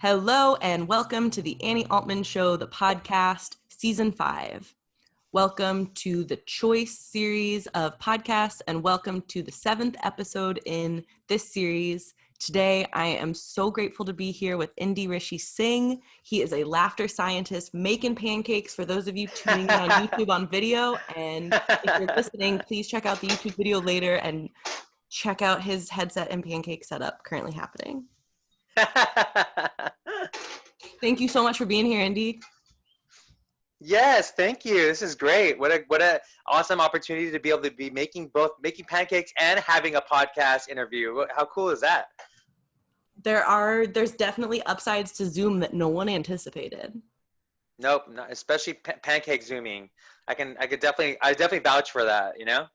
Hello and welcome to the Annie Altman Show, the podcast, Season 5. Welcome to the Choice series of podcasts and welcome to the 7th episode in this series. Today, I am so grateful to be here with Indy Rishi Singh. He is a laughter scientist making pancakes for those of you tuning in on YouTube on video. And if you're listening, please check out the YouTube video later and check out his headset and pancake setup currently happening. Thank you so much for being here, Indy. Yes, thank you. This is great. What a awesome opportunity to be able to be making pancakes and having a podcast interview. How cool is that? There's definitely upsides to Zoom that no one anticipated. Nope, not, especially pancake zooming. I definitely vouch for that, you know?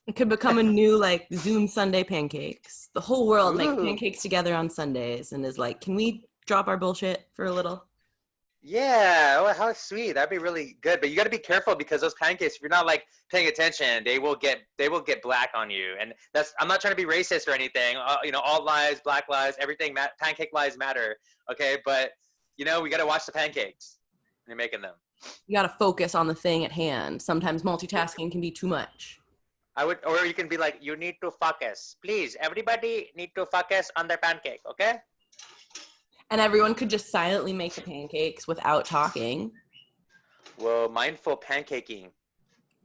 It could become a new like Zoom Sunday pancakes. The whole world makes Ooh. pancakes together on Sundays and is like, can we drop our bullshit for a little? Yeah, oh, how sweet. That'd be really good. But you got to be careful because those pancakes, if you're not like paying attention, they will get black on you. And I'm not trying to be racist or anything. All lives, black lives, everything, pancake lives matter. Okay, but we got to watch the pancakes when you're making them. You got to focus on the thing at hand. Sometimes multitasking can be too much. Or you can be like, you need to focus. Please, everybody need to focus on their pancake, okay? And everyone could just silently make the pancakes without talking. Whoa, mindful pancaking.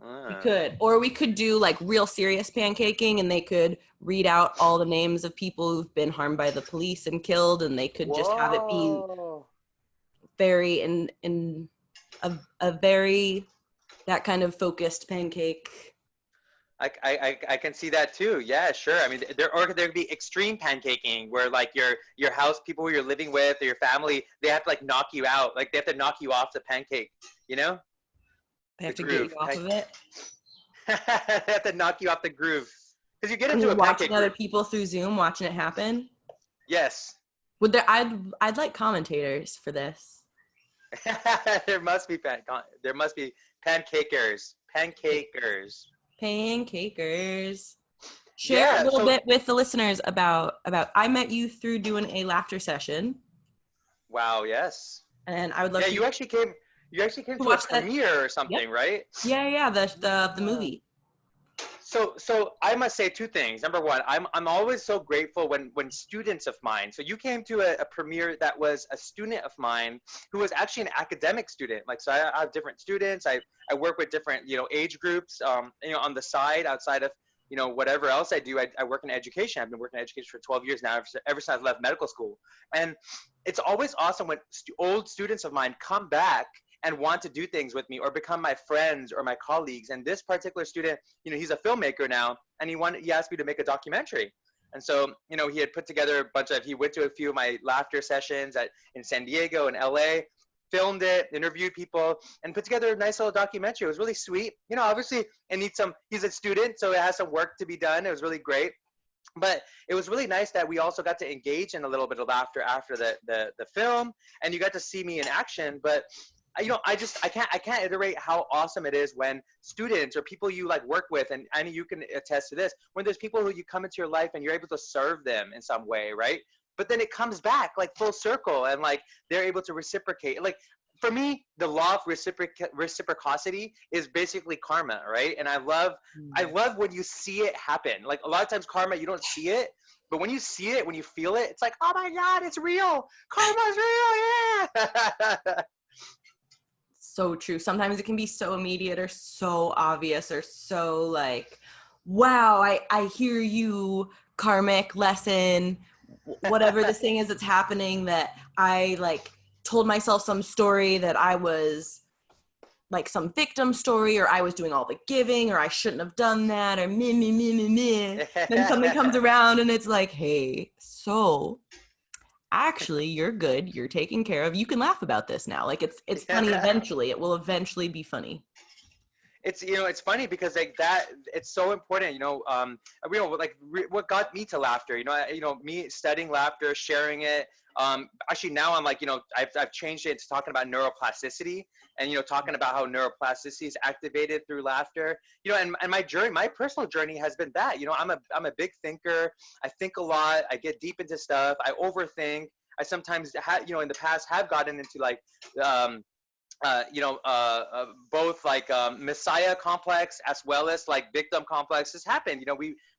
We could. Or we could do like real serious pancaking and they could read out all the names of people who've been harmed by the police and killed, and they could just have it be very in a very that kind of focused pancake. I can see that too. Yeah, sure. I mean, there could be extreme pancaking where like your house people who you're living with or your family, they have to like knock you out. Like they have to knock you off the pancake, They have to get you off of it. They have to knock you off the groove. Because you get into a watching other people through Zoom, watching it happen. Yes. I'd like commentators for this. There must be pancakers. Share a little bit with the listeners about I met you through doing a laughter session. Wow, yes. And I would love you actually came to a premiere or something, right? Yeah, the movie. So I must say two things. Number one, I'm always so grateful when students of mine. So you came to a premiere that was a student of mine who was actually an academic student. Like, so I have different students. I work with different age groups. On the side, outside of whatever else I do, I work in education. I've been working in education for 12 years now, ever since I left medical school. And it's always awesome when old students of mine come back and want to do things with me or become my friends or my colleagues. And this particular student, he's a filmmaker now, and he asked me to make a documentary. And so, he had put together he went to a few of my laughter sessions in San Diego and LA, filmed it, interviewed people, and put together a nice little documentary. It was really sweet. Obviously he's a student, so it has some work to be done. It was really great. But it was really nice that we also got to engage in a little bit of laughter after the film, and you got to see me in action. But I can't iterate how awesome it is when students or people you like work with, and I know you can attest to this, when there's people who you come into your life and you're able to serve them in some way, right? But then it comes back like full circle, and like they're able to reciprocate. Like for me, the law of reciprocity is basically karma, right? And I love when you see it happen. Like a lot of times karma, you don't see it, but when you see it, when you feel it, it's like, oh my God, it's real. Karma's real, yeah. So true. Sometimes it can be so immediate or so obvious or so like, wow, I hear you, karmic lesson, whatever this thing is that's happening, that I like told myself some story that I was like some victim story, or I was doing all the giving, or I shouldn't have done that, or me. Then something comes around and it's like, hey, so actually you're good, you're taken care of, you can laugh about this now. Like it's funny eventually. It will eventually be funny. It's funny because like that, it's so important, what got me to laughter, me studying laughter, sharing it. Actually now I'm like, I've changed it to talking about neuroplasticity and, talking about how neuroplasticity is activated through laughter, and my personal journey has been that, I'm a big thinker. I think a lot. I get deep into stuff. I overthink. I sometimes in the past have gotten into like um, both like messiah complex as well as like victim complexes happen.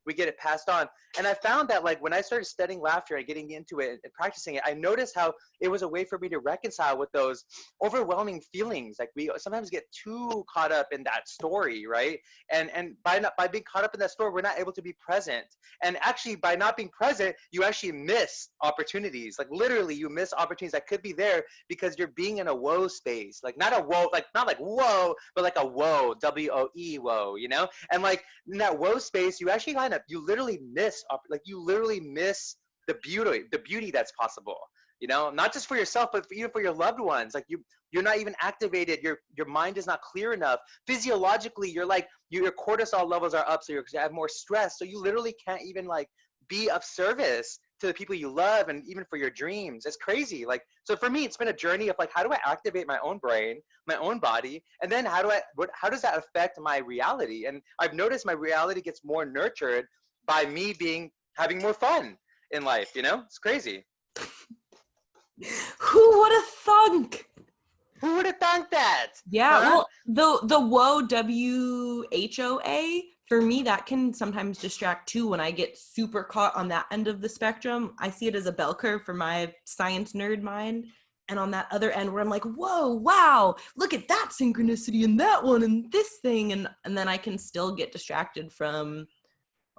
We get it passed on. And I found that like when I started studying laughter and getting into it and practicing it, I noticed how it was a way for me to reconcile with those overwhelming feelings. Like we sometimes get too caught up in that story, right? And by being caught up in that story, we're not able to be present. And actually, by not being present, you actually miss opportunities. Like literally, you miss opportunities that could be there because you're being in a woe space. Like not a woe, like not like whoa, but like a woe, WOE, woe, And like in that woe space, you actually you literally miss, the beauty that's possible. Not just for yourself, but even for your loved ones. Like you're not even activated. Your mind is not clear enough. Physiologically, you're like your cortisol levels are up, so you have more stress. So you literally can't even like be of service to the people you love, and even for your dreams. It's crazy. Like, so for me, it's been a journey of like, how do I activate my own brain, my own body, and then how does that affect my reality? And I've noticed my reality gets more nurtured by me having more fun in life. It's crazy. Who would have thunk? Who would have thunk that? Yeah, Huh? well, the WHOA, WHOA, for me, that can sometimes distract too when I get super caught on that end of the spectrum. I see it as a bell curve for my science nerd mind. And on that other end where I'm like, whoa, wow, look at that synchronicity in that one and this thing. And then I can still get distracted from,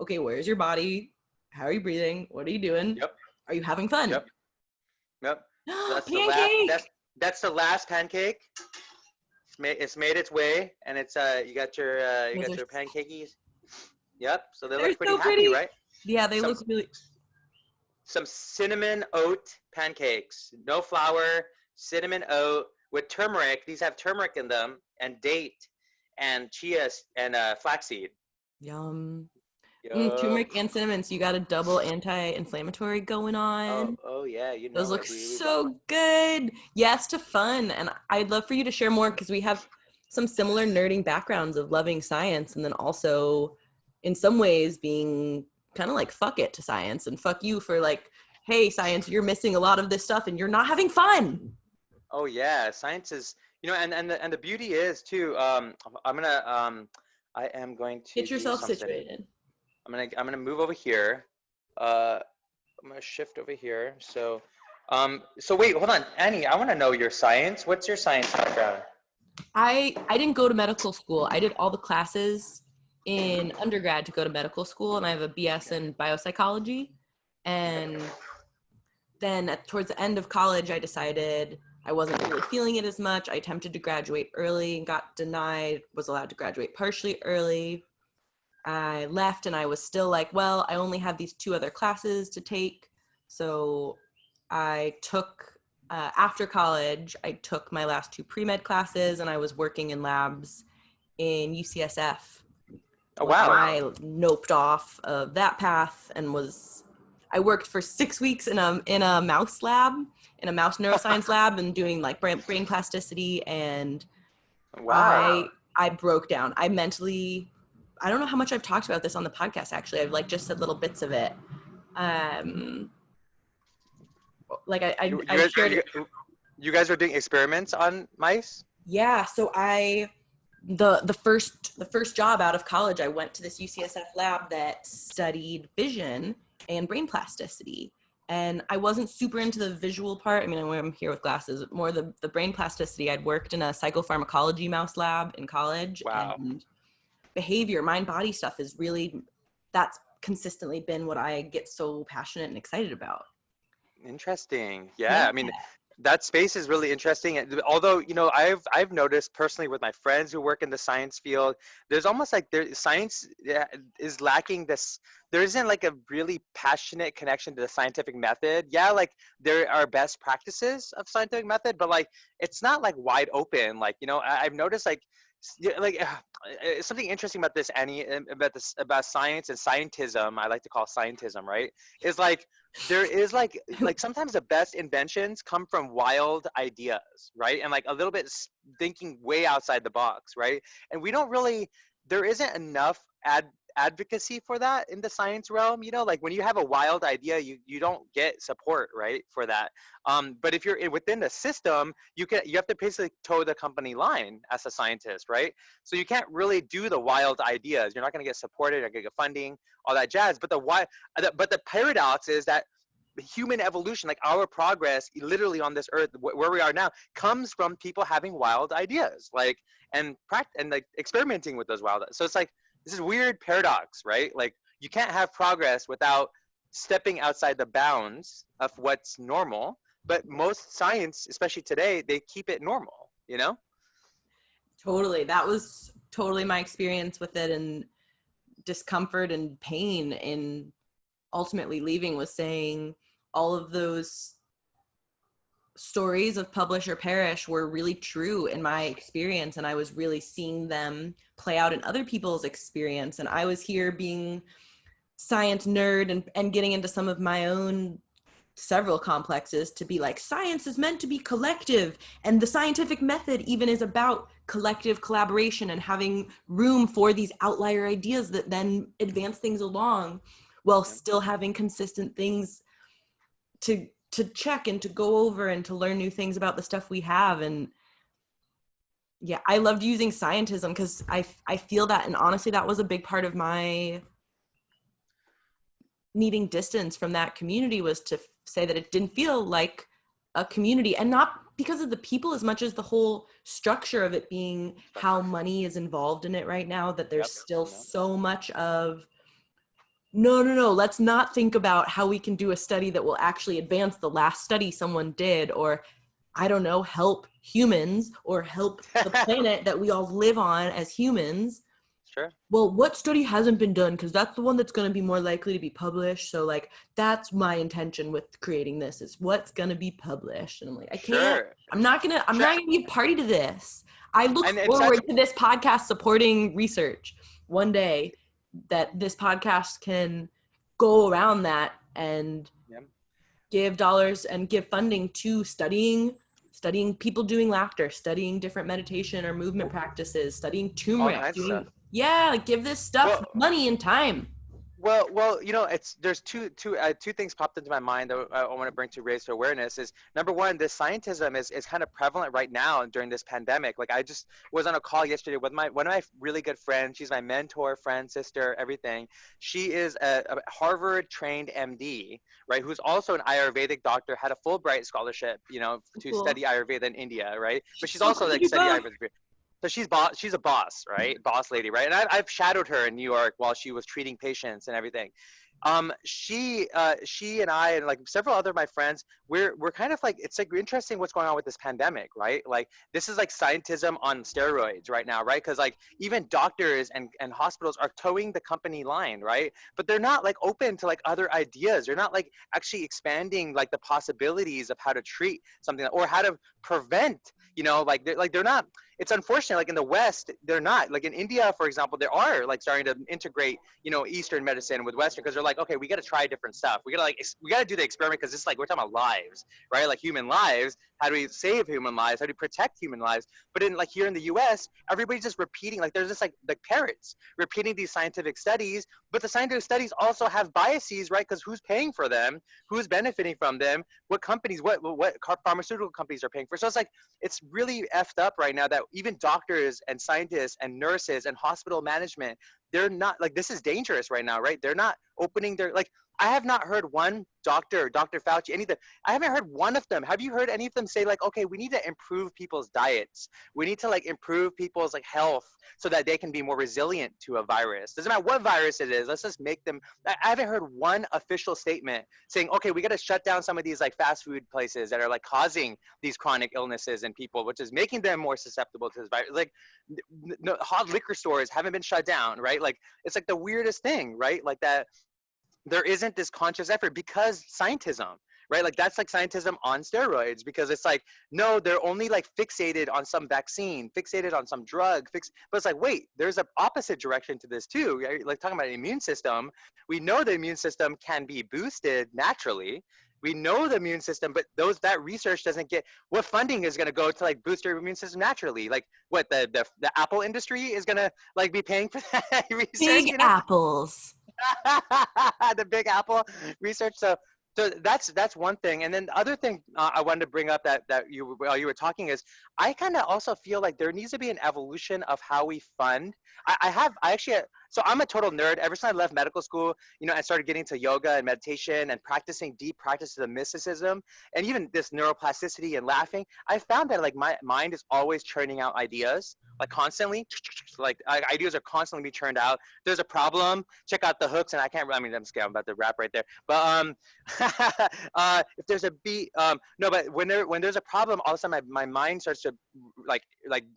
okay, where's your body? How are you breathing? What are you doing? Yep. Are you having fun? Yep. Yep. So Pancake! that's the last pancake. It's made its way, and it's you got your pancakes. Yep. So they They're look pretty so happy, pretty. right? Yeah, they Some look really. some cinnamon oat pancakes. No flour, cinnamon oat with turmeric. These have turmeric in them, and date, and chia, and flaxseed. Yum. Yum. Turmeric and cinnamon, so you got a double anti-inflammatory going on. Oh yeah, Those look it. We got. so good. Yes to fun. And I'd love for you to share more because we have some similar nerding backgrounds of loving science and then also in some ways being kind of like fuck it to science and fuck you for like, hey, science, you're missing a lot of this stuff and you're not having fun. Oh yeah, science is, and the beauty is too. I am going to Get do yourself something. situated. I'm gonna move over here. I'm gonna shift over here. So wait, hold on, Annie. I want to know your science. What's your science background? I didn't go to medical school. I did all the classes in undergrad to go to medical school, and I have a BS in biopsychology. And then towards the end of college, I decided I wasn't really feeling it as much. I attempted to graduate early and got denied, was allowed to graduate partially early. I left and I was still like, well, I only have these 2 other classes to take. So I took, after college, I took my last 2 pre-med classes and I was working in labs in UCSF Oh when wow. I noped off of that path and I worked for 6 weeks in a mouse lab, in a mouse neuroscience lab and doing like brain plasticity. And Wow. I broke down. I don't know how much I've talked about this on the podcast, actually. I've like just said little bits of it. Like You you I guys shared you, it. you guys are doing experiments on mice? Yeah. So the first job out of college, I went to this UCSF lab that studied vision and brain plasticity. And I wasn't super into the visual part. I mean, I'm here with glasses, more the brain plasticity. I'd worked in a psychopharmacology mouse lab in college, Wow. and behavior, mind body stuff is really, that's consistently been what I get so passionate and excited about. Interesting. Yeah. Yeah, I mean, that space is really interesting. Although, I've noticed personally with my friends who work in the science field, there's almost like science is lacking this. There isn't like a really passionate connection to the scientific method. Yeah, like there are best practices of scientific method, but like it's not like wide open. Like, I've noticed like yeah, like something interesting about this, Annie, about science and scientism. I like to call scientism, right? Is like there is like sometimes the best inventions come from wild ideas, right? And like a little bit thinking way outside the box, right? And we don't really, there isn't enough advocacy for that in the science realm. You know, like when you have a wild idea, you don't get support, right, for that. But if you're within the system, you have to basically toe the company line as a scientist, right? So you can't really do the wild ideas. You're not going to get supported, you're going to get funding, all that jazz. But the paradox is that human evolution, like our progress literally on this earth where we are now, comes from people having wild ideas, like and like experimenting with those wild. So it's like this is weird paradox, right? Like you can't have progress without stepping outside the bounds of what's normal. But most science, especially today, they keep it normal, you know? Totally. That was totally my experience with it, and discomfort and pain in ultimately leaving was saying all of those stories of publish or perish were really true in my experience, and I was really seeing them play out in other people's experience. And I was here being science nerd and getting into some of my own several complexes to be like, science is meant to be collective, and the scientific method even is about collective collaboration and having room for these outlier ideas that then advance things along, while still having consistent things to check and to go over and to learn new things about the stuff we have. And yeah, I loved using scientism because I feel that, and honestly that was a big part of my needing distance from that community, was to say that it didn't feel like a community, and not because of the people as much as the whole structure of it being how money is involved in it right now, that there's still so much of no, let's not think about how we can do a study that will actually advance the last study someone did, or I don't know, help humans or help the planet that we all live on as humans. Sure. Well, what study hasn't been done? Because that's the one that's going to be more likely to be published. So like, that's my intention with creating this, is what's going to be published. And I'm like, I can't, Sure. I'm not going to be a party to this. I look And forward to this podcast supporting research one day, that this podcast can go around that and give dollars and give funding to studying people doing laughter, studying different meditation or movement practices, studying all turmeric, kinds of stuff. like give this stuff Well, money and time. Well, you know, there's two things popped into my mind that I want to bring to raise awareness. Is number one, this scientism is kind of prevalent right now during this pandemic. Like I just was on a call yesterday with one of my really good friends. She's my mentor, friend, sister, everything. She is a Harvard trained MD, right? Who's also an Ayurvedic doctor, had a Fulbright scholarship, you know, to Cool. study Ayurveda in India, right? But she's So also cool to like do study both. Ayurveda. So she's a boss, right? Boss lady, right? And I've shadowed her in New York while she was treating patients and everything. She and I and like several other of my friends, we're kind of like, it's like interesting what's going on with this pandemic, right? Like this is like scientism on steroids right now, right? Because like even doctors and hospitals are towing the company line, right? But they're not like open to like other ideas. They're not like actually expanding like the possibilities of how to treat something or how to prevent, you know, like they're not. It's unfortunate, like in the West, they're not. Like in India, for example, they are like starting to integrate, you know, Eastern medicine with Western, because they're like, okay, we got to try different stuff. We got to do the experiment, because it's like we're talking about lives, right? Like human lives. How do we save human lives? How do we protect human lives? But in like here in the U.S., everybody's just repeating, like there's just like parrots repeating these scientific studies. But the scientific studies also have biases, right? Because who's paying for them? Who's benefiting from them? What companies? What pharmaceutical companies are paying for? So it's like it's really effed up right now that even doctors and scientists and nurses and hospital management, they're not like, this is dangerous right now, right? They're not opening their, like, I have not heard one doctor, Dr. Fauci, any of them. I haven't heard one of them. Have you heard any of them say like, okay, we need to improve people's diets. We need to like improve people's like health so that they can be more resilient to a virus. Doesn't matter what virus it is. Let's just make them. I haven't heard one official statement saying, okay, we got to shut down some of these like fast food places that are like causing these chronic illnesses in people, which is making them more susceptible to this virus. Like no, hot liquor stores haven't been shut down, right? Like it's like the weirdest thing, right? Like that there isn't this conscious effort because scientism, right? Like that's like scientism on steroids, because it's like, no, they're only like fixated on some vaccine, fixated on some drug, but it's like, wait, there's an opposite direction to this too. Right? Like talking about the immune system, we know the immune system can be boosted naturally. we know the immune system, but that research doesn't get, what funding is going to go to like boost your immune system naturally? Like what the Apple industry is going to like be paying for that research, Big apples. the Big Apple research. So that's one thing, and then the other thing I wanted to bring up that you while you were talking is I kind of also feel like there needs to be an evolution of how we fund. I actually so I'm a total nerd. Ever since I left medical school, I started getting to yoga and meditation and practicing deep practices of mysticism and even this neuroplasticity and laughing. I found that like my mind is always churning out ideas like constantly. Like ideas are constantly being churned out. There's a problem, check out the hooks, and I can't. I mean, I'm scared. I'm about to rap right there. But if there's a beat, no. But when there's a problem, all of a sudden my mind starts to like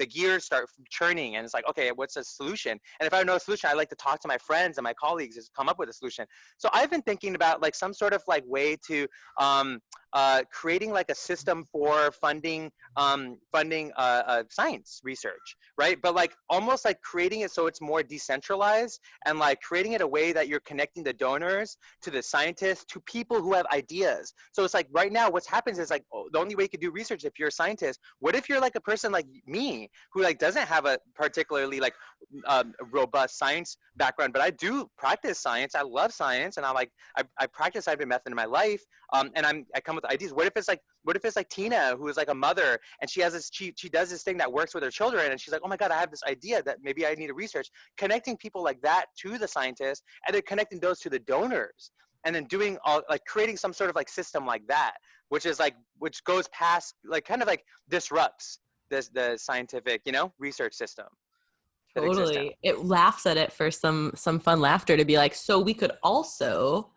the gears start churning, and it's like, okay, what's the solution? And if I know a solution, I like to talk to my friends and my colleagues to come up with a solution. So I've been thinking about like some sort of like way to creating like a system for funding science research, right? But like almost like creating it so it's more decentralized and like creating it a way that you're connecting the donors to the scientists to people who have ideas. So it's like right now what's happens is like the only way you could do research if you're a scientist. What if you're like a person like me who like doesn't have a particularly like robust science background, but I do practice science. I love science, and I practice scientific method in my life, and I come with ideas. What if it's like Tina, who is like a mother, and she has this she does this thing that works with her children, and she's like, oh my god, I have this idea that maybe I need to research. Connecting people like that to the scientists, and then connecting those to the donors, and then doing all like creating some sort of like system like that, which which goes past like kind of like disrupts the scientific research system that exists now. Totally. It laughs at it for some fun laughter to be like, so we could also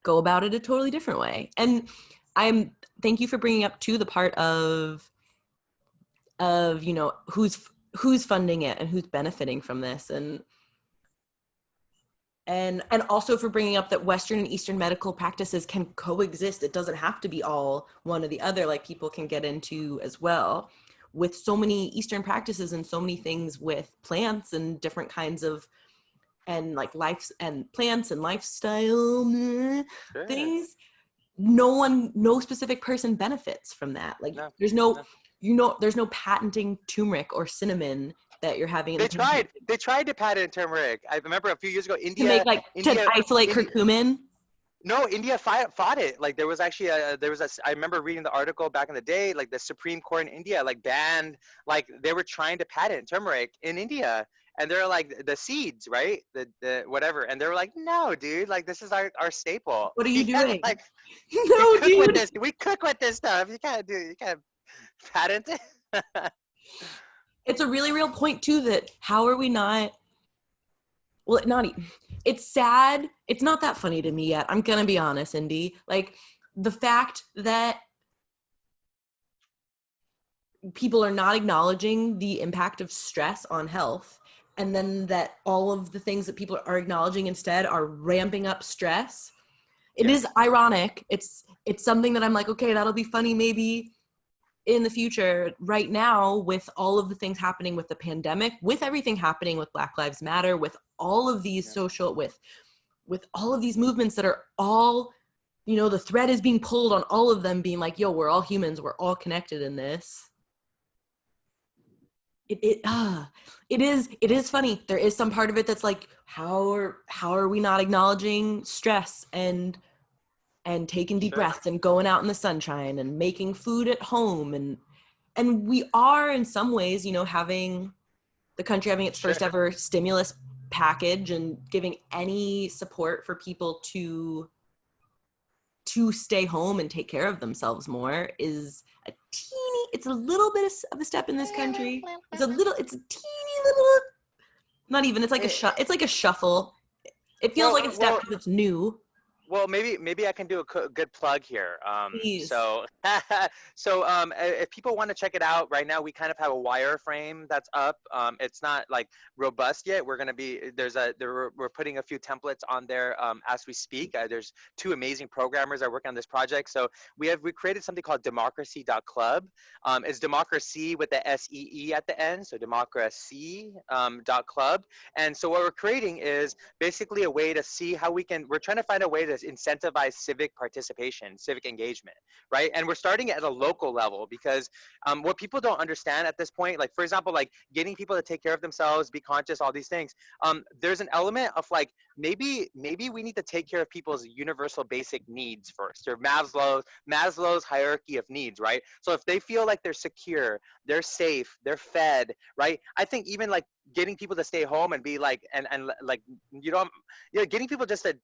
go about it a totally different way. And I'm thank you for bringing up too the part of who's funding it and who's benefiting from this, and also for bringing up that Western and Eastern medical practices can coexist. It doesn't have to be all one or the other, like people can get into as well. With so many Eastern practices and so many things with plants and different kinds of and like life and plants and lifestyle Sure. things, no specific person benefits from that. Like No, there's no. there's no patenting turmeric or cinnamon that you're having in the They pancake tried. They tried to patent turmeric. I remember a few years ago, to make like to isolate India. curcumin. No, India fought it. Like there was actually I remember reading the article back in the day. Like the Supreme Court in India like banned, like they were trying to patent turmeric in India, and they're like the seeds, right? The whatever, and they were like, no, dude, like this is our staple. What are you You can't doing? like we No, cook with dude. this. We cook with this stuff. You can't patent it. It's a really real point too that how are we not well not it's sad. It's not that funny to me yet. I'm gonna be honest, Indy. Like the fact that people are not acknowledging the impact of stress on health, and then that all of the things that people are acknowledging instead are ramping up stress. It is Yes. ironic. It's something that I'm like, okay, that'll be funny maybe in the future. Right now, with all of the things happening with the pandemic, with everything happening with Black Lives Matter, with all of these Yeah. social with all of these movements that are all, the thread is being pulled on all of them being like, yo, we're all humans, we're all connected in this. It is funny. There is some part of it that's like, how are we not acknowledging stress and taking deep Sure. breaths and going out in the sunshine and making food at home, and we are in some ways, having the country having its Sure. first ever stimulus package and giving any support for people to stay home and take care of themselves more is it's a little bit of a step in this country. It's a teeny little, not even, it's like Eh, it's like a shuffle. It feels well, like a step well, because it's new. Well, maybe I can do a good plug here. Please. If people want to check it out, right now we kind of have a wireframe that's up. It's not like robust yet. We're putting a few templates on there as we speak. There's two amazing programmers that work on this project. So we created something called democracy.club. It's democracy with the SEE at the end, so democracy .club. And so what we're creating is basically a way to see how we're trying to find a way to incentivize civic participation, civic engagement, right? And we're starting it at a local level because what people don't understand at this point, like for example, like getting people to take care of themselves, be conscious, all these things. There's an element of like maybe we need to take care of people's universal basic needs first, or Maslow's hierarchy of needs, right? So if they feel like they're secure, they're safe, they're fed, right? I think even like getting people to stay home and be like and like you know getting people just to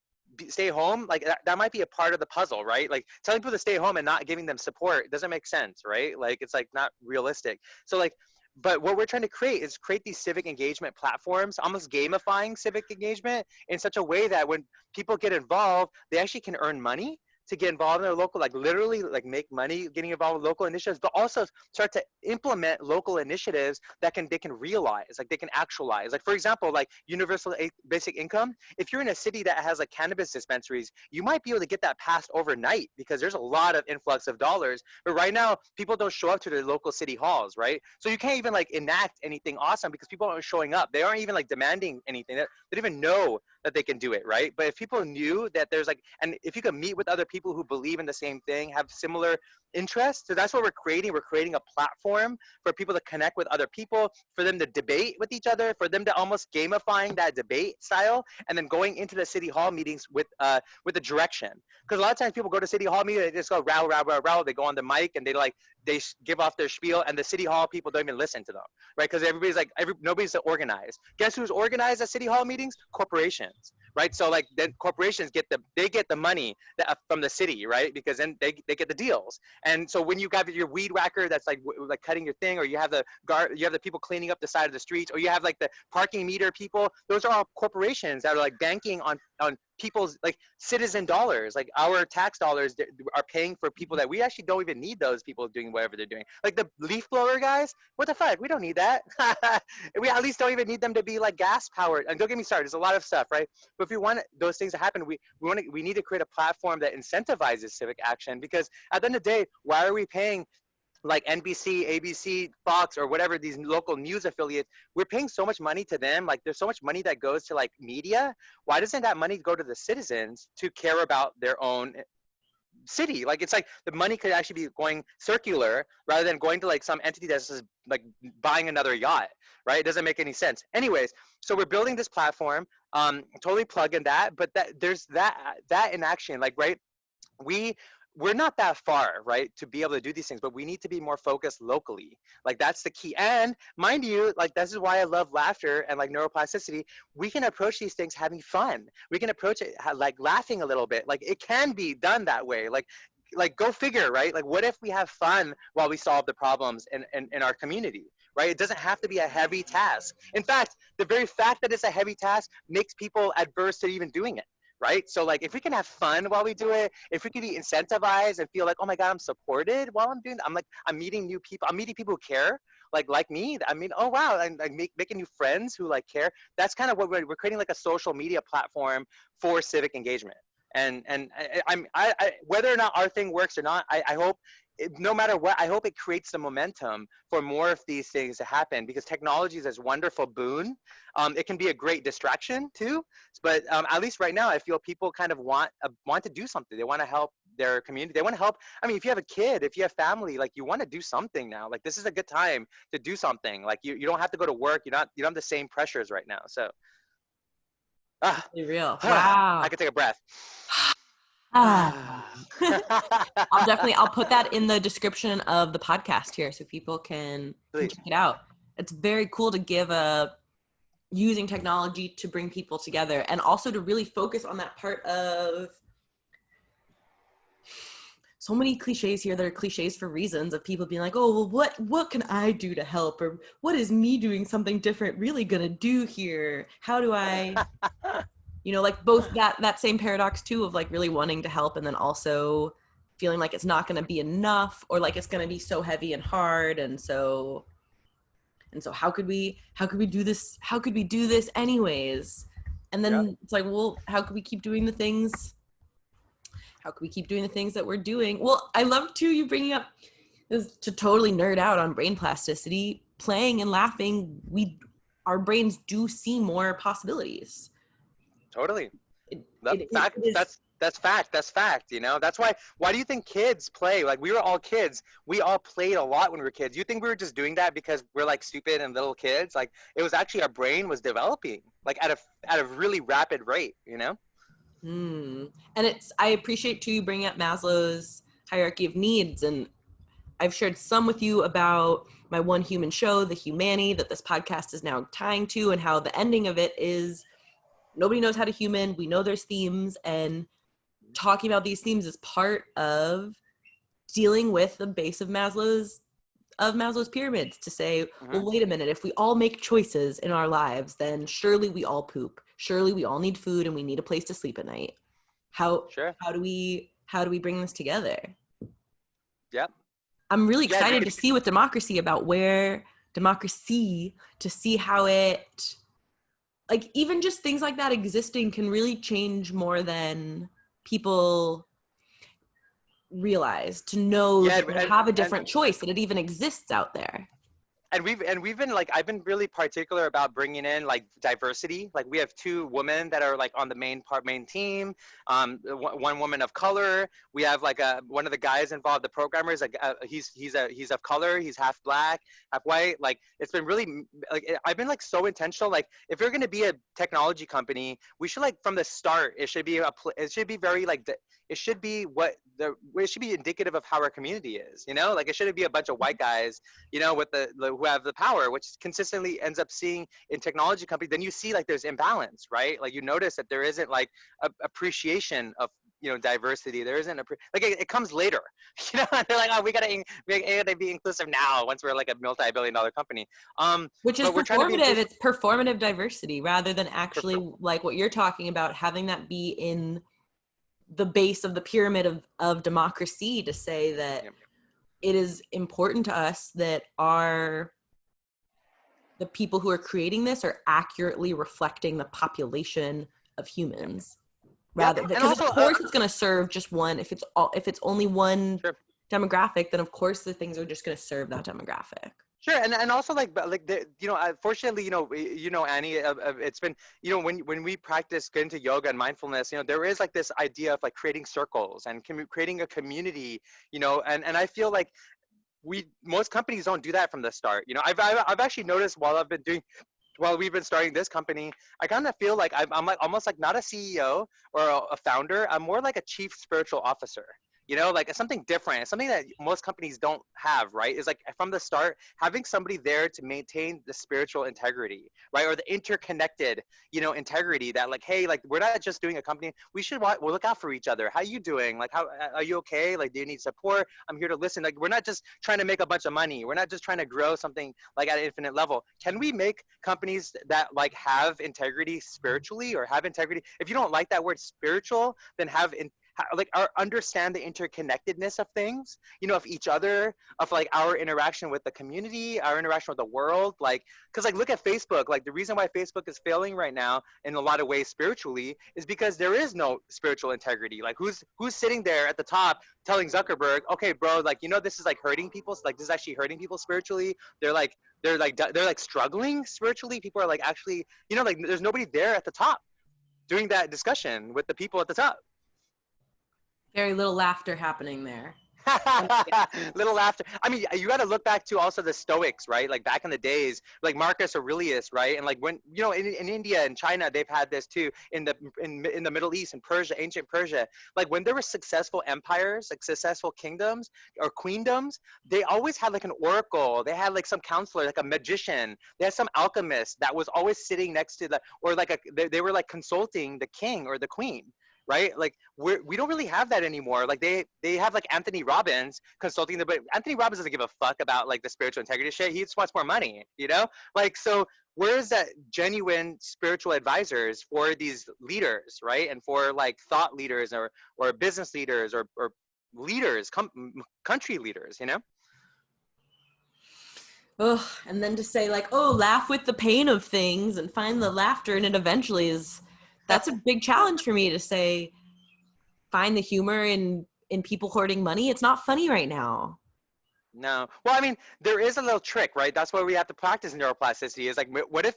stay home, like that might be a part of the puzzle, right? Like telling people to stay home and not giving them support doesn't make sense, right? Like it's like not realistic. So like, but what we're trying to create is create these civic engagement platforms, almost gamifying civic engagement in such a way that when people get involved, they actually can earn money to get involved in their local, like literally like make money getting involved with local initiatives, but also start to implement local initiatives that they can realize, like they can actualize. Like for example, like universal basic income. If you're in a city that has like cannabis dispensaries, you might be able to get that passed overnight because there's a lot of influx of dollars. But right now, people don't show up to their local city halls, right? So you can't even like enact anything awesome because people aren't showing up. They aren't even like demanding anything. They don't even know that they can do it, right? But if people knew that there's like, and if you could meet with other people who believe in the same thing, have similar interests, so that's what we're creating. We're creating a platform for people to connect with other people, for them to debate with each other, for them to almost gamifying that debate style, and then going into the city hall meetings with a direction. Because a lot of times people go to city hall meetings, they just go row, row, row, row. They go on the mic and they give off their spiel, and the city hall people don't even listen to them, right? Because everybody's like, nobody's organized. Guess who's organized at city hall meetings? Corporations, right? So like then corporations get the money from the city, right? Because then they get the deals. And so when you got your weed whacker that's like cutting your thing, or you have the people cleaning up the side of the streets, or you have like the parking meter people, those are all corporations that are like banking on people's like citizen dollars, like our tax dollars are paying for people that we actually don't even need those people doing whatever they're doing. Like the leaf blower guys, what the fuck? We don't need that. We at least don't even need them to be like gas powered. And don't get me started, there's a lot of stuff, right? But if we want those things to happen, we need to create a platform that incentivizes civic action, because at the end of the day, why are we paying like NBC, ABC, Fox, or whatever, these local news affiliates? We're paying so much money to them. Like there's so much money that goes to like media. Why doesn't that money go to the citizens to care about their own city? Like it's like the money could actually be going circular rather than going to like some entity that's just like buying another yacht, right? It doesn't make any sense. Anyways, so we're building this platform, totally plug in that, but there's that in action, like, right? We're not that far, right, to be able to do these things, but we need to be more focused locally. Like that's the key. And mind you, like this is why I love laughter and like neuroplasticity. We can approach these things having fun. We can approach it like laughing a little bit. Like it can be done that way. Like go figure, right? Like what if we have fun while we solve the problems in our community, right? It doesn't have to be a heavy task. In fact, the very fact that it's a heavy task makes people adverse to even doing it, right? So like if we can have fun while we do it, if we can be incentivized and feel like, oh my God, I'm supported while I'm doing that. I'm meeting new people. I'm meeting people who care, like me. I mean, oh wow, I'm making new friends who like care. That's kind of what we're creating, like a social media platform for civic engagement. And whether or not our thing works or not, I hope no matter what, I hope it creates the momentum for more of these things to happen, because technology is this wonderful boon. It can be a great distraction too, but at least right now, I feel people kind of want to do something. They want to help their community. They want to help. I mean, if you have a kid, if you have family, like you want to do something now. Like this is a good time to do something. Like you don't have to go to work. You don't have the same pressures right now. So, Really real. I Wow. can take a breath. Ah. I'll put that in the description of the podcast here so people can Please. check it out. It's very cool to give using technology to bring people together, and also to really focus on that part of so many cliches here that are cliches for reasons, of people being like, oh, well, what can I do to help? Or what is me doing something different really gonna do here? How do I, like both that same paradox too, of like really wanting to help and then also feeling like it's not gonna be enough, or like it's gonna be so heavy and hard. And so how could we do this? How could we do this anyways? And then Yeah. it's like, well, how could we keep doing the things? How can we keep doing the things that we're doing? Well, I love too you bringing up is to totally nerd out on brain plasticity. Playing and laughing, our brains do see more possibilities. Totally. It, That it, it fact is, That's fact. That's fact. You know, that's why do you think kids play? Like, we were all kids. We all played a lot when we were kids. You think we were just doing that because we're like stupid and little kids? Like, it was actually our brain was developing like at a really rapid rate, you know? Hmm. And I appreciate too you bringing up Maslow's hierarchy of needs. And I've shared some with you about my One Human show, The Humanity, that this podcast is now tying to, and how the ending of it is nobody knows how to human. We know there's themes, and talking about these themes is part of dealing with the base of Maslow's pyramids, to say, Hmm. well, wait a minute, if we all make choices in our lives, then surely we all poop. Surely we all need food and we need a place to sleep at night. How Sure. how do we bring this together? Yep. I'm really Yeah. excited to see with democracy about where democracy to see how it, like, even just things like that existing can really change more than people realize, to know Yeah. that they have a different choice, that it even exists out there. And we've been like, I've been really particular about bringing in like diversity. Like, we have two women that are like on the main team, one woman of color. We have like one of the guys involved, the programmers, like he's of color, he's half black, half white. Like, it's been really like, I've been like so intentional. Like, if you're going to be a technology company, we should, like, from the start, it should be it should be very like it should be it should be indicative of how our community is, you know? Like, it shouldn't be a bunch of white guys, you know, with the who have the power, which consistently ends up seeing in technology companies. Then you see like there's imbalance, right? Like, you notice that there isn't like appreciation of, you know, diversity. There isn't like it comes later, you know. They're like, oh, we gotta be inclusive now once we're like a multi-billion-dollar company. Which is But we're trying to be performative. inclusive. It's performative diversity rather than actually, like what you're talking about, having that be in the base of the pyramid of democracy, to say that Yeah, it is important to us that the people who are creating this are accurately reflecting the population of yeah, humans, yeah. rather, And because of also, course it's going to serve just one. If it's only one sure. demographic, then of course the things are just going to serve that demographic. Sure, and also like, but like you know, fortunately, you know, Annie, it's been, you know, when we practice get into yoga and mindfulness, you know, there is like this idea of like creating circles and creating a community, you know, and I feel like most companies don't do that from the start. You know, I've actually noticed while we've been starting this company, I kind of feel like I'm like almost like not a CEO or a founder. I'm more like a chief spiritual officer. You know, like, it's something different. It's something that most companies don't have, right? Is like, from the start, having somebody there to maintain the spiritual integrity, right? Or the interconnected, you know, integrity that, like, hey, like, we're not just doing a company. We'll look out for each other. How you doing? Like, how are you okay? Like, do you need support? I'm here to listen. Like, we're not just trying to make a bunch of money. We're not just trying to grow something like at an infinite level. Can we make companies that like have integrity spiritually, or have integrity? If you don't like that word spiritual, then like, understand the interconnectedness of things, you know, of each other, of like our interaction with the community, our interaction with the world. Like, because like, look at Facebook. Like, the reason why Facebook is failing right now in a lot of ways spiritually is because there is no spiritual integrity. Like, who's sitting there at the top telling Zuckerberg, okay, bro, like, you know, this is like hurting people. Like, this is actually hurting people spiritually. They're like struggling spiritually. People are like, actually, you know, like, there's nobody there at the top doing that discussion with the people at the top. Very little laughter happening there. Little laughter. I mean, you got to look back to also the Stoics, right? Like, back in the days, like Marcus Aurelius, right? And like, when, you know, in India and China, they've had this too. In the Middle East, in Persia, ancient Persia, like, when there were successful empires, like successful kingdoms or queendoms, they always had like an oracle. They had like some counselor, like a magician. They had some alchemist that was always sitting next to or like they were like consulting the king or the queen, right? Like, we don't really have that anymore. Like, they have like Anthony Robbins consulting them, but Anthony Robbins doesn't give a fuck about like the spiritual integrity shit. He just wants more money, you know? Like, so where's that genuine spiritual advisors for these leaders, right? And for like thought leaders, or business leaders, or leaders, country leaders, you know? Ugh, and then to say, like, oh, laugh with the pain of things and find the laughter in it eventually, that's a big challenge for me, to say, find the humor in people hoarding money. It's not funny right now. No. Well, I mean, there is a little trick, right? That's why we have to practice neuroplasticity. Is like, what if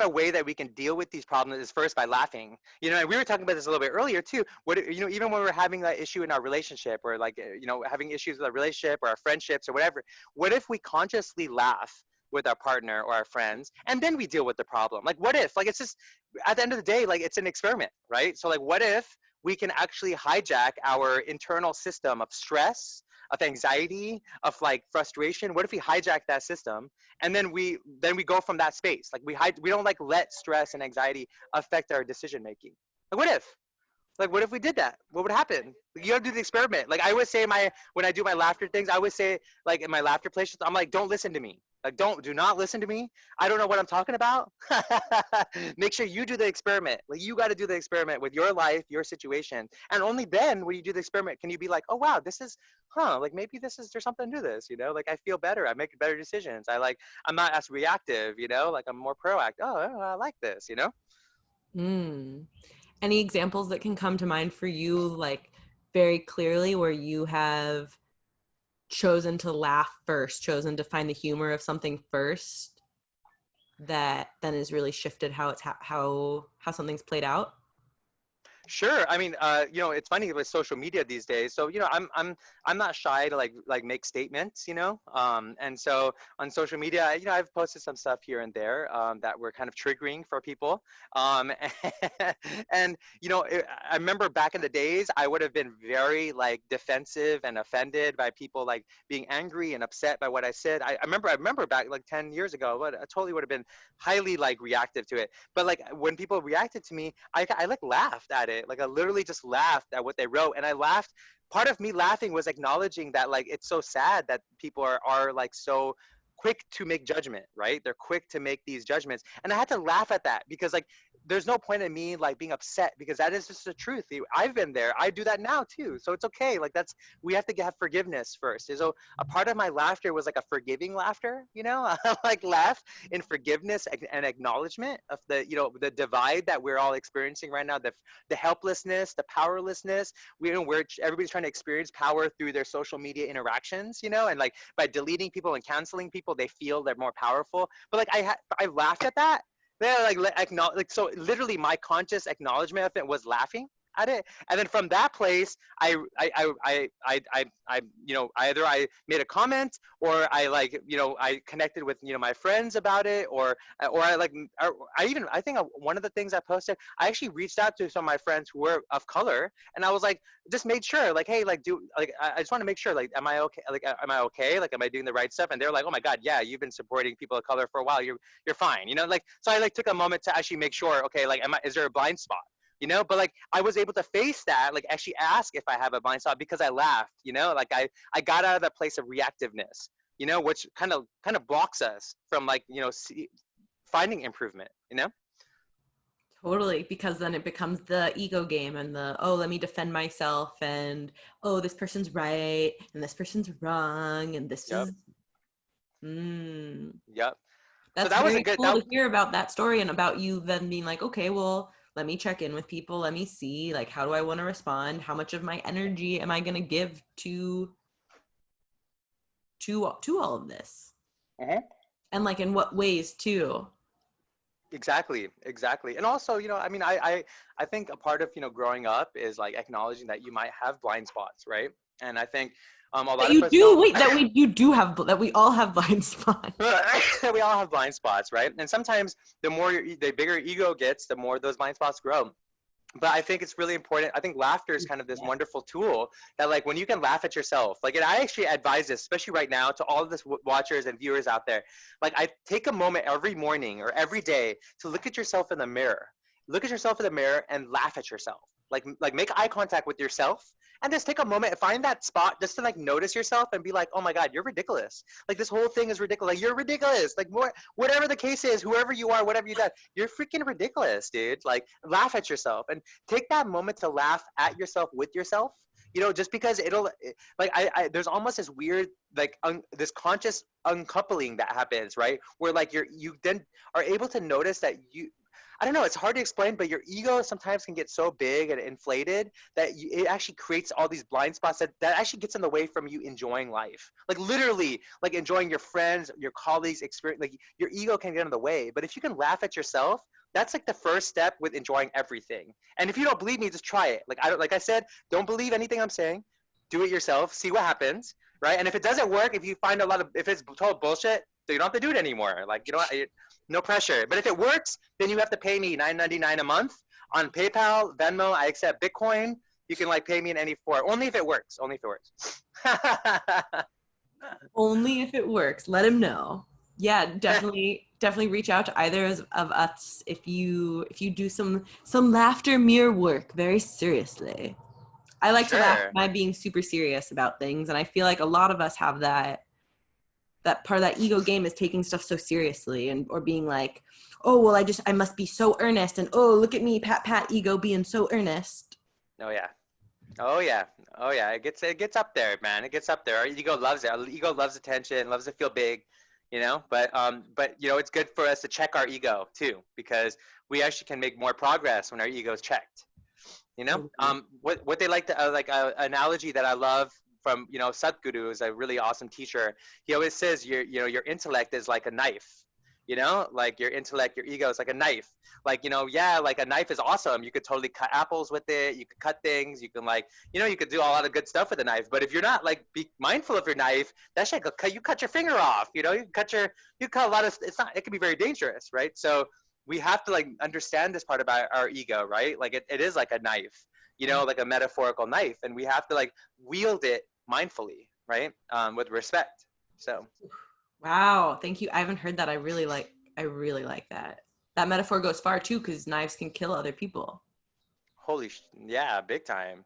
a way that we can deal with these problems is first by laughing? You know, and we were talking about this a little bit earlier too. Even when we're having that issue in our relationship, or like, having issues with our relationship or our friendships or whatever, what if we consciously laugh with our partner or our friends, and then we deal with the problem? Like, what if, like, it's just at the end of the day, like, it's an experiment, right? So, like, what if we can actually hijack our internal system of stress, of anxiety, of like frustration? What if we hijack that system, and then we go from that space? Like, we don't like let stress and anxiety affect our decision making. Like, what if we did that? What would happen? Like, you gotta do the experiment. Like, I always say, when I do my laughter things, I always say, like, in my laughter places, I'm like, don't listen to me. Like, do not listen to me. I don't know what I'm talking about. Make sure you do the experiment. Like, you got to do the experiment with your life, your situation, and only then, when you do the experiment, can you be like, oh wow, this is, like, maybe there's something to this. Like, I feel better. I make better decisions. I'm not as reactive. Like, I'm more proactive. Oh, I like this. Mm. Any examples that can come to mind for you, like very clearly, where you have chosen to laugh first, chosen to find the humor of something first, that then has really shifted how how something's played out? Sure. I mean, it's funny with social media these days. So, I'm not shy to like make statements, and so on social media, I've posted some stuff here and there, that were kind of triggering for people. Um, and I remember back in the days, I would have been very like defensive and offended by people like being angry and upset by what I said. I remember back like 10 years ago, but I totally would have been highly like reactive to it. But like, when people reacted to me, I like laughed at it. Like, I literally just laughed at what they wrote, and I laughed. Part of me laughing was acknowledging that, like, it's so sad that people are like so quick to make judgment, right? They're quick to make these judgments, and I had to laugh at that, because like, there's no point in me like being upset, because that is just the truth. I've been there. I do that now too, so it's okay. Like, we have to have forgiveness first. So a part of my laughter was like a forgiving laughter. I like laugh in forgiveness and acknowledgement of the divide that we're all experiencing right now, the helplessness, the powerlessness. Where everybody's trying to experience power through their social media interactions, and like, by deleting people and canceling people, they feel they're more powerful. But like, I laughed at that. Yeah, so literally my conscious acknowledgement of it was laughing at it, and then from that place, either I made a comment, or I connected with my friends about it, or I think one of the things I posted, I actually reached out to some of my friends who were of color, and I was like, just made sure, like, hey, like, I just want to make sure, like, am I okay? Like, am I okay? Like, am I doing the right stuff? And they're like, oh my God, yeah, you've been supporting people of color for a while. You're fine. Like, so I like took a moment to actually make sure, okay, like, is there a blind spot? But like, I was able to face that, like, actually ask if I have a blind spot, because I laughed. Like, I got out of that place of reactiveness, which kind of blocks us from, like, finding improvement. Totally, because then it becomes the ego game and the, oh, let me defend myself, and oh, this person's right and this person's wrong, and this Yep. is mm, Yep. So that's that was a very good cool that to hear about that story, and about you then being like, okay, well, let me check in with people, let me see, like, how do I want to respond, how much of my energy am I going to give to all of this, Mhm. and like in what ways too. Exactly. And also, I mean, I think a part of, growing up is like acknowledging that you might have blind spots, right? And I think, a That lot of you us do, don't. wait, that we you do have, that we all have blind spots. We all have blind spots, right? And sometimes the bigger ego gets, the more those blind spots grow. But I think it's really important. I think laughter is kind of this Yeah. wonderful tool that, like, when you can laugh at yourself, like, and I actually advise this, especially right now, to all of this watchers and viewers out there. Like, I take a moment every morning or every day to look at yourself in the mirror. Look at yourself in the mirror and laugh at yourself. Like make eye contact with yourself, and just take a moment and find that spot just to like notice yourself and be like, oh my God, you're ridiculous. Like, this whole thing is ridiculous. Like, you're ridiculous. Like, more, whatever the case is, whoever you are, whatever you do, you're freaking ridiculous, dude. Like, laugh at yourself and take that moment to laugh at yourself with yourself. Just because like, there's almost this weird, like, this conscious uncoupling that happens, right? Where like you then are able to notice that I don't know, it's hard to explain, but your ego sometimes can get so big and inflated that it actually creates all these blind spots that actually gets in the way from you enjoying life. Like literally, like enjoying your friends, your colleagues' experience. Like your ego can get in the way. But if you can laugh at yourself, that's like the first step with enjoying everything. And if you don't believe me, just try it. Like I said, don't believe anything I'm saying. Do it yourself. See what happens, right? And if it doesn't work, if you find if it's total bullshit, then you don't have to do it anymore. Like you know, no pressure. But if it works, then you have to pay me $9.99 a month on PayPal, Venmo. I accept Bitcoin. You can like pay me in any form. Only if it works. Only if it works. Only if it works. Let him know. Yeah, definitely reach out to either of us if you do some laughter mirror work very seriously. I like to laugh Sure. by being super serious about things, and I feel like a lot of us have that part of that ego game is taking stuff so seriously and or being like, oh well, I must be so earnest, and oh look at me, pat ego being so earnest. Oh yeah. Oh yeah. Oh yeah. It gets up there, man. It gets up there. Our ego loves it. Our ego loves attention, loves to feel big, you know. But you know, it's good for us to check our ego too, because we actually can make more progress when our ego is checked. You know, Totally. what they like to analogy that I love from Sadhguru is a really awesome teacher. He always says your intellect is like a knife. You know, like your intellect, your ego is like a knife. Like yeah, like a knife is awesome. You could totally cut apples with it. You could cut things. You can like you could do a lot of good stuff with a knife. But if you're not like be mindful of your knife, that shit could cut you cut your finger off. You cut a lot of. It can be very dangerous, right? So we have to like understand this part about our ego, right? Like it is like a knife, like a metaphorical knife, and we have to like wield it mindfully, right? With respect. So Wow, thank you. I haven't heard that. I really like that. That metaphor goes far too, because knives can kill other people. yeah, big time,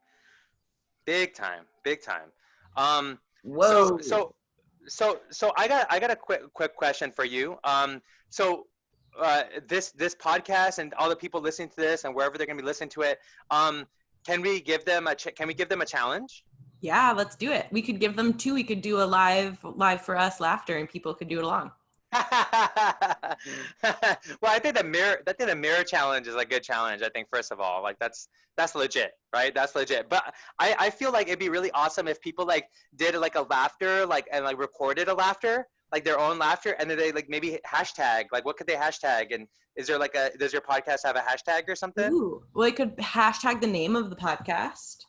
big time, big time. Um, so Whoa. so so I got a quick question for you. This podcast and all the people listening to this and wherever they're gonna be listening to it, um, can we give them a challenge? Yeah, let's do it. We could give them two. We could do a live for us laughter, and people could do it along. Well, I think the mirror challenge is a good challenge. I think first of all, like that's legit, right? That's legit. But I feel like it'd be really awesome if people like did like a laughter and like recorded a laughter, like their own laughter, and then they like maybe hashtag like what could they hashtag, and does your podcast have a hashtag or something? Ooh, well, I could hashtag the name of the podcast.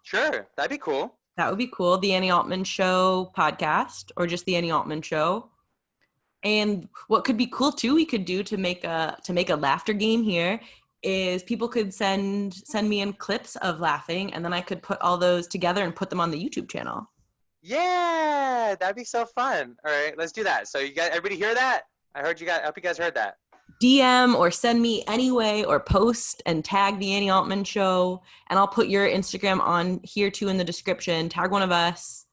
Sure, that'd be cool. That would be cool. The Annie Altman Show podcast, or just the Annie Altman Show. And what could be cool too, we could do to make a laughter game here is people could send me in clips of laughing, and then I could put all those together and put them on the YouTube channel. Yeah, that'd be so fun. All right, let's do that. So you guys, everybody hear that? I hope you guys heard that. DM or send me anyway, or post and tag the Annie Altman Show, and I'll put your Instagram on here too in the description. Tag one of us,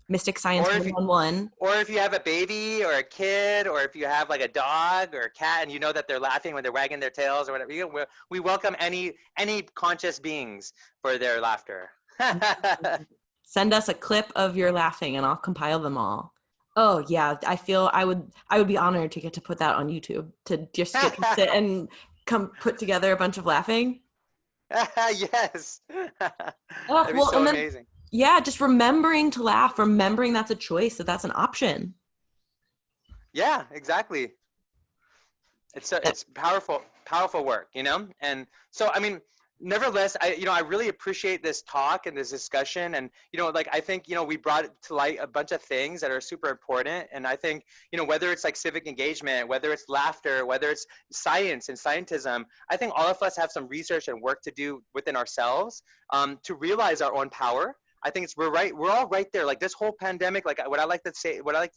Mystic Science Or if 111. or if you have a baby or a kid, or if you have like a dog or a cat, and you know that they're laughing when they're wagging their tails or whatever, we welcome any conscious beings for their laughter. Send us a clip of your laughing, and I'll compile them all. Oh yeah, I feel I would be honored to get to put that on YouTube, to just get to sit and come put together a bunch of laughing. Yes. Oh, That'd be well, so and then amazing. yeah, just remembering to laugh, remembering that's a choice, that that's an option. Yeah, exactly. It's powerful work, And so I mean, nevertheless, I really appreciate this talk and this discussion, and like I think we brought to light a bunch of things that are super important, and I think whether it's like civic engagement, whether it's laughter, whether it's science and scientism, I think all of us have some research and work to do within ourselves, to realize our own power. I think we're all right there. Like this whole pandemic, like what I like to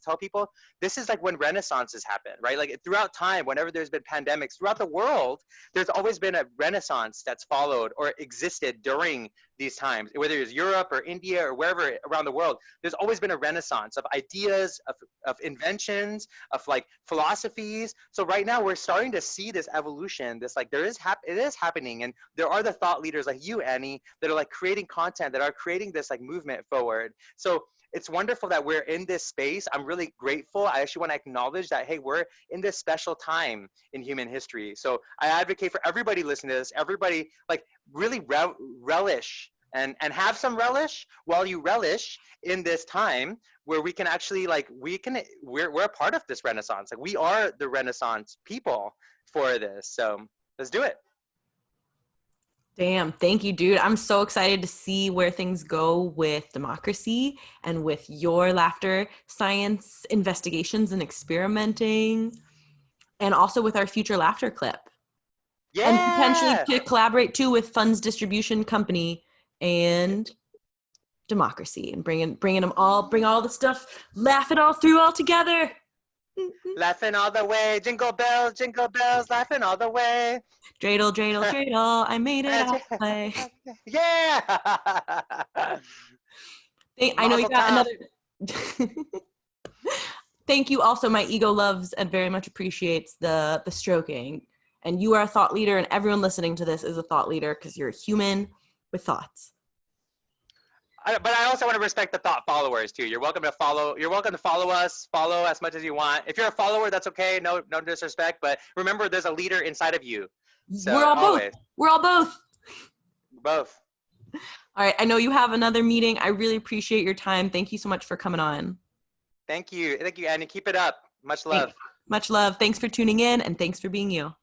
tell people, this is like when renaissances happen, right? Like throughout time, whenever there's been pandemics throughout the world, there's always been a renaissance that's followed or existed during these times, whether it's Europe or India or wherever around the world. There's always been a renaissance of ideas, of inventions, of like philosophies. So right now we're starting to see this evolution. This like it is happening, and there are the thought leaders like you, Annie, that are like creating content, that are creating this like movement forward. So it's wonderful that we're in this space. I'm really grateful. I actually want to acknowledge that, hey, we're in this special time in human history. So I advocate for everybody listening to this, everybody like really relish and have some relish while you relish in this time where we can actually like, we're a part of this renaissance. Like we are the renaissance people for this. So let's do it. Damn, thank you, dude. I'm so excited to see where things go with democracy and with your laughter science investigations and experimenting, and also with our future laughter clip. And potentially Yeah. to collaborate too with Funds Distribution Company and democracy, and bringing them all, bring all the stuff, laugh it all through all together. Laughing all the way, jingle bells, laughing all the way. Dreidel, dreidel, dreidel, I made it out play. Yeah. I know you Mazel got tov. another. Thank you. Also, my ego loves and very much appreciates the stroking. And you are a thought leader, and everyone listening to this is a thought leader because you're a human with thoughts. But I also want to respect the thought followers too. You're welcome to follow. You're welcome to follow us. Follow as much as you want. If you're a follower, that's okay. No disrespect. But remember, there's a leader inside of you. So We're all always. both. We're all both. Both. All right. I know you have another meeting. I really appreciate your time. Thank you so much for coming on. Thank you, Annie. Keep it up. Much love. Much love. Thanks for tuning in, and thanks for being you.